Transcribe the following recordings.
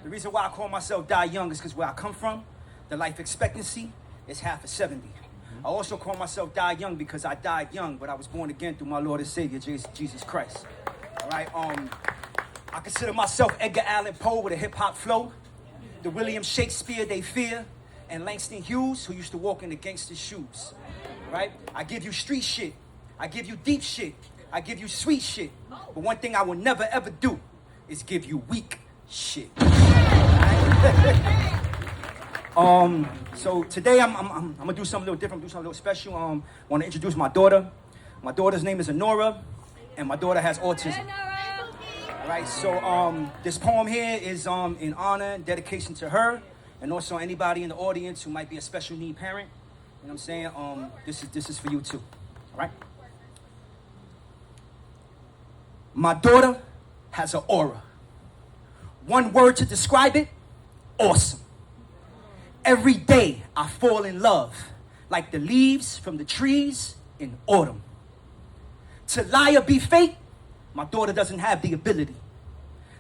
The reason why I call myself Die Young is because where I come from, the life expectancy is half of 70. I also call myself Die Young because I died young, but I was born again through my Lord and Savior, Jesus Christ. All right, I consider myself Edgar Allan Poe with a hip-hop flow, the William Shakespeare they fear, and Langston Hughes, who used to walk in the gangster's shoes. Right? I give you street shit. I give you deep shit. I give you sweet shit. But one thing I will never ever do is give you weak shit. So today I'm gonna do something a little different, do something a little special. I want to introduce my daughter. My daughter's name is Honora, and my daughter has autism. All right, so this poem here is in honor and dedication to her, and also anybody in the audience who might be a special need parent. You know what I'm saying? This is for you too. All right. My daughter has an aura. One word to describe it: awesome. Every day I fall in love, like the leaves from the trees in autumn. To lie or be fake, my daughter doesn't have the ability.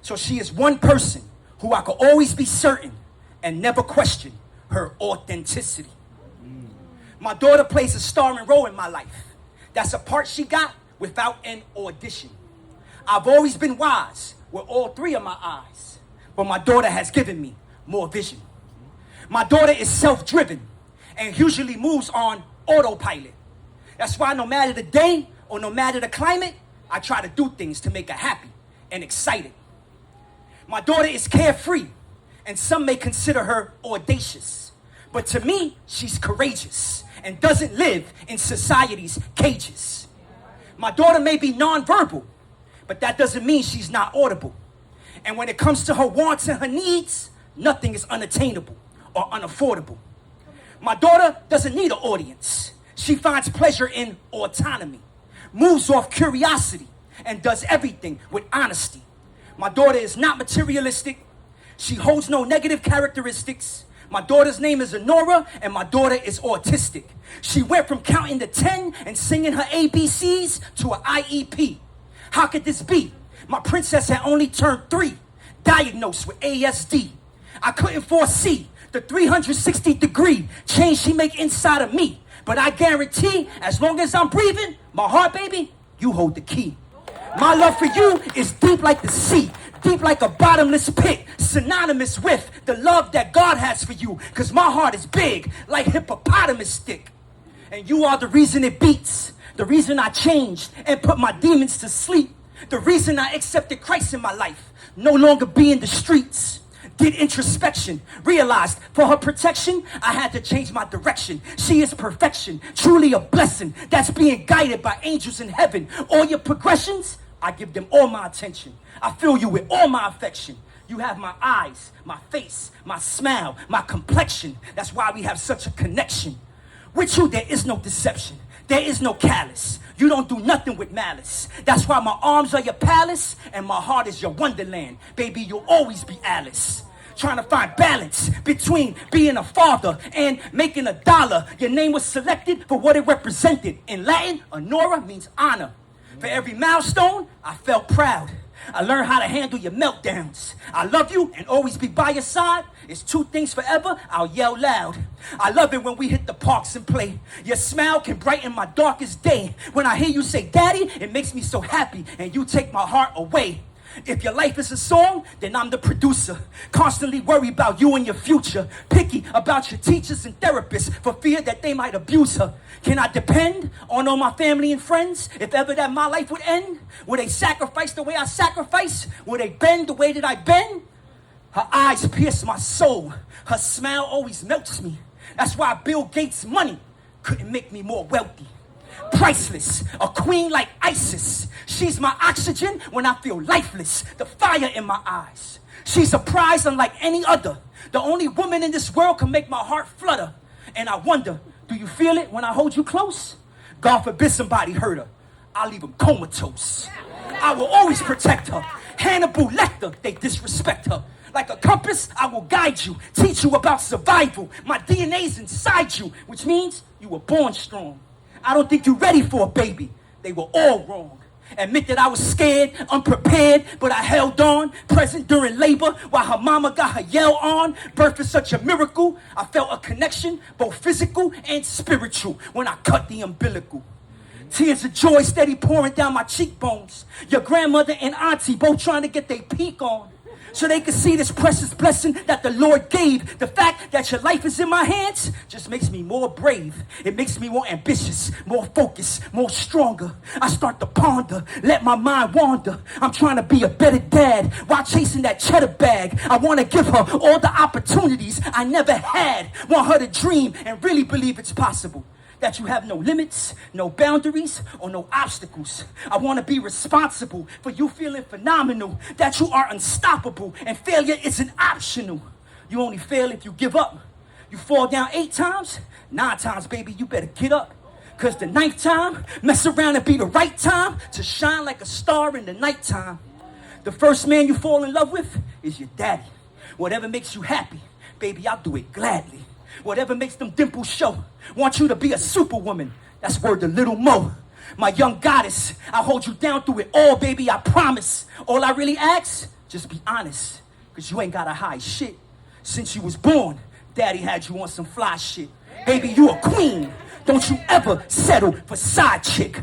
So she is one person who I could always be certain and never question her authenticity. My daughter plays a starring role in my life. That's a part she got without an audition. I've always been wise with all three of my eyes, but my daughter has given me more vision. My daughter is self-driven and usually moves on autopilot. That's why no matter the day or no matter the climate, I try to do things to make her happy and excited. My daughter is carefree, and some may consider her audacious. But to me, she's courageous and doesn't live in society's cages. My daughter may be nonverbal, but that doesn't mean she's not audible. And when it comes to her wants and her needs, nothing is unattainable or unaffordable. My daughter doesn't need an audience. She finds pleasure in autonomy, moves off curiosity, and does everything with honesty. My daughter is not materialistic. She holds no negative characteristics. My daughter's name is Honora, and my daughter is autistic. She went from counting to 10 and singing her ABCs to an IEP. How could this be? My princess had only turned 3, diagnosed with ASD. I couldn't foresee the 360-degree change she make inside of me. But I guarantee, as long as I'm breathing, my heart, baby, you hold the key. My love for you is deep like the sea, deep like a bottomless pit, synonymous with the love that God has for you. Cause my heart is big, like hippopotamus stick. And you are the reason it beats, the reason I changed and put my demons to sleep, the reason I accepted Christ in my life, no longer be in the streets. Did introspection, realized for her protection, I had to change my direction. She is perfection, truly a blessing that's being guided by angels in heaven. All your progressions, I give them all my attention. I fill you with all my affection. You have my eyes, my face, my smile, my complexion. That's why we have such a connection. With you, there is no deception. There is no callous. You don't do nothing with malice. That's why my arms are your palace and my heart is your wonderland. Baby, you'll always be Alice. Trying to find balance between being a father and making a dollar. Your name was selected for what it represented. In Latin, Honora means honor. For every milestone, I felt proud. I learned how to handle your meltdowns. I love you and always be by your side. It's 2 things forever, I'll yell loud. I love it when we hit the parks and play. Your smile can brighten my darkest day. When I hear you say, Daddy, it makes me so happy and you take my heart away. If your life is a song, then I'm the producer. Constantly worry about you and your future. Picky about your teachers and therapists for fear that they might abuse her. Can I depend on all my family and friends? If ever that my life would end, will they sacrifice the way I sacrifice? Will they bend the way that I bend? Her eyes pierce my soul. Her smile always melts me. That's why Bill Gates' money couldn't make me more wealthy. Priceless, a queen like Isis. She's my oxygen when I feel lifeless, the fire in my eyes. She's a prize unlike any other. The only woman in this world can make my heart flutter. And I wonder, do you feel it when I hold you close? God forbid somebody hurt her. I'll leave them comatose. I will always protect her. Hannibal Lecter, they disrespect her. Like a compass, I will guide you, teach you about survival. My DNA's inside you, which means you were born strong. I don't think you're ready for a baby. They were all wrong. Admit that I was scared, unprepared, but I held on. Present during labor while her mama got her yell on. Birth is such a miracle. I felt a connection, both physical and spiritual, when I cut the umbilical. Tears of joy steady pouring down my cheekbones. Your grandmother and auntie both trying to get their peek on, so they can see this precious blessing that the Lord gave. The fact that your life is in my hands just makes me more brave. It makes me more ambitious, more focused, more stronger. I start to ponder, let my mind wander. I'm trying to be a better dad while chasing that cheddar bag. I want to give her all the opportunities I never had. Want her to dream and really believe it's possible. That you have no limits, no boundaries, or no obstacles. I want to be responsible for you feeling phenomenal, that you are unstoppable, and failure isn't optional. You only fail if you give up. You fall down 8 times, 9 times, baby, you better get up. Cause the 9th time, mess around and be the right time to shine like a star in the nighttime. The first man you fall in love with is your daddy. Whatever makes you happy, baby, I'll do it gladly. Whatever makes them dimples show. Want you to be a superwoman. That's word to Little Mo. My young goddess, I'll hold you down through it all, baby, I promise. All I really ask, just be honest. Cause you ain't gotta hide shit. Since you was born, daddy had you on some fly shit. Baby, you a queen. Don't you ever settle for side chick.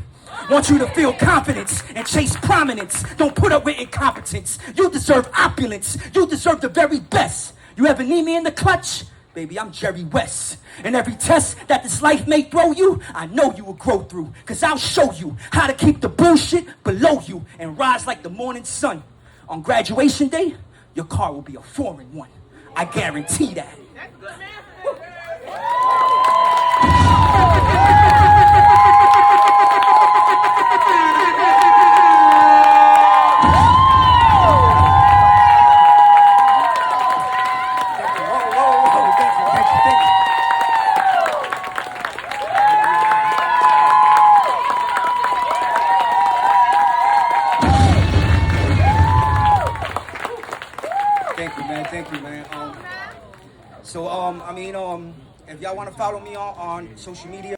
Want you to feel confidence and chase prominence. Don't put up with incompetence. You deserve opulence. You deserve the very best. You ever need me in the clutch? Baby, I'm Jerry West. And every test that this life may throw you, I know you will grow through. Cause I'll show you how to keep the bullshit below you and rise like the morning sun. On graduation day, your car will be a foreign one. I guarantee that. That's good, man. Thank you, man. If y'all want to follow me on social media,